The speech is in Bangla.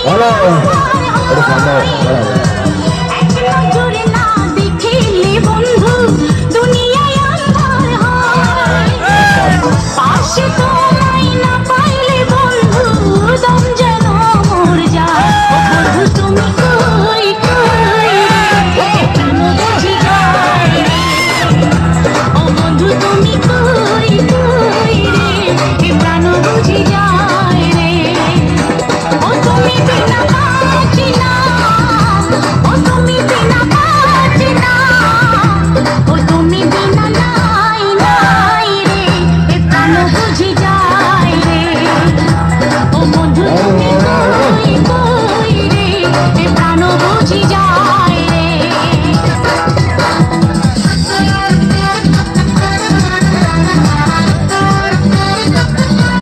হ্যালো এটা সামনে এক নজরে না দেখিলে বন্ধু দুনিয়ায় আন্ধার হয়। পাশে তোমায় না পাইলে বন্ধু দম যেন মর যায়। ও বন্ধু তুমি কই কই রে কেন বুঝি যায় রে। ও বন্ধু তুমি কই কই রে প্রাণ বুঝি যায়।